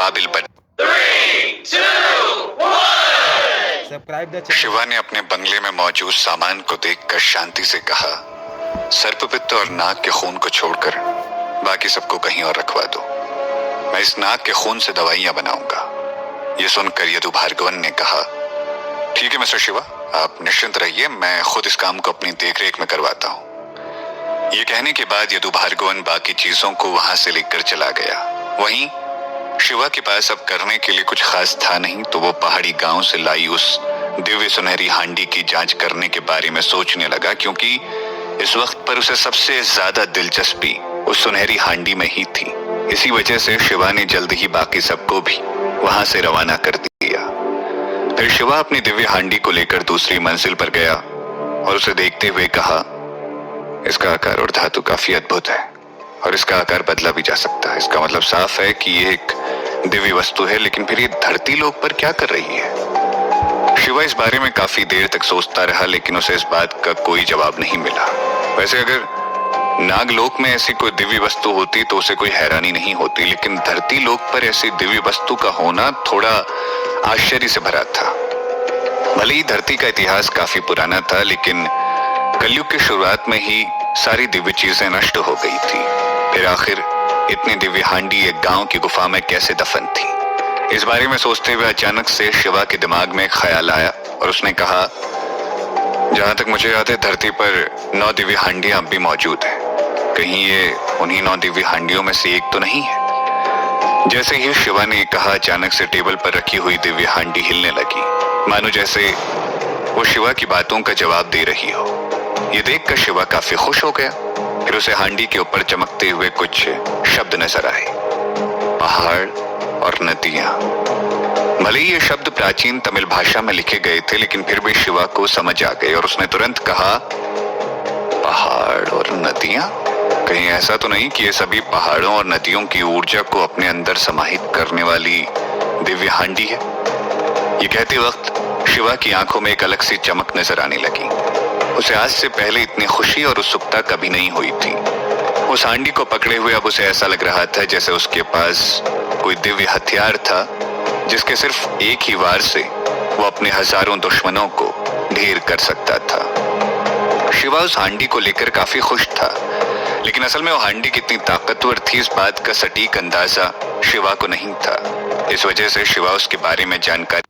काबिल बन। शिवा ने अपने बंगले में मौजूद सामान को देखकर शांति से कहा, सर्पपित्त और नाग के खून को छोड़कर बाकी सबको कहीं और रखवा दो। मैं इस नाग के खून से दवाइयां बनाऊंगा। ये सुनकर यदु भार्गवन ने कहा, ठीक है मिस्टर शिवा, आप निश्चिंत रहिए, मैं खुद इस काम को अपनी देखरेख में करवाता हूँ। ये कहने के बाद यदु भार्गवन बाकी चीजों को वहां से लेकर चला गया। वहीं शिवा के पास अब करने के लिए कुछ खास था नहीं, तो वो पहाड़ी गांव से लाई उस दिव्य सुनहरी हांडी की जांच करने के बारे में सोचने लगा, क्योंकि इस वक्त पर उसे सबसे ज्यादा दिलचस्पी उस सुनहरी हांडी में ही थी। इसी वजह से शिवा ने जल्द ही बाकी सबको भी वहां से रवाना कर दिया। फिर शिवा अपनी दिव्य हांडी को लेकर दूसरी मंजिल पर गया और उसे देखते हुए कहा, इसका आकार और धातु काफी अद्भुत है और इसका आकार बदला भी जा सकता है। इसका मतलब साफ है कि ये एक दिव्य वस्तु है, लेकिन फिर ये धरती लोक पर क्या कर रही है? शिवा इस बारे में काफी देर तक सोचता रहा, लेकिन उसे इस बात का कोई जवाब नहीं मिला। वैसे अगर नागलोक में ऐसी कोई दिव्य वस्तु होती तो उसे कोई हैरानी नहीं होती, लेकिन धरती लोक पर ऐसी दिव्य वस्तु का होना थोड़ा आश्चर्य से भरा था। भले ही धरती का इतिहास काफी पुराना था, लेकिन कलयुग की शुरुआत में ही सारी दिव्य चीजें नष्ट हो गई थी। फिर आखिर इतनी दिव्य हांडी एक गांव की गुफा में कैसे दफन थी? इस बारे में सोचते हुए अचानक से शिवा के दिमाग में एक ख्याल आया और उसने कहा, जहां तक मुझे याद है धरती पर 9 दिव्य हांडियां अब भी मौजूद हैं। कहीं ये उन्हीं 9 दिव्य हांडियों में से एक तो नहीं है? जैसे ही शिवा ने कहा, अचानक से टेबल पर रखी हुई दिव्य हांडी हिलने लगी, मानो जैसे वो शिवा की बातों का जवाब दे रही हो। ये देखकर शिवा काफी खुश हो गया। फिर उसे हांडी के ऊपर चमकते हुए कुछ शब्द नजर आए, पहाड़ और नदियां। भले ही ये शब्द प्राचीन तमिल भाषा में लिखे गए थे, लेकिन फिर भी शिवा को समझ आ गए और उसने तुरंत कहा, पहाड़ और नदियां? कहीं ऐसा तो नहीं कि ये सभी पहाड़ों और नदियों की ऊर्जा को अपने अंदर समाहित करने वाली दिव्य हांडी है? ये कहते वक्त शिवा की आंखों में एक अलग सी चमक नजर आने लगी। उसे आज से पहले इतनी खुशी और उत्सुकता कभी नहीं हुई थी। उस हांडी को पकड़े हुए अब उसे ऐसा लग रहा था जैसे उसके पास कोई दिव्य हथियार था, जिसके सिर्फ एक ही वार से वो अपने हजारों दुश्मनों को ढेर कर सकता था। शिवा उस हांडी को लेकर काफी खुश था, लेकिन असल में वो हांडी कितनी ताकतवर थी इस बात का सटीक अंदाजा शिवा को नहीं था। इस वजह से शिवा उसके बारे में जानकारी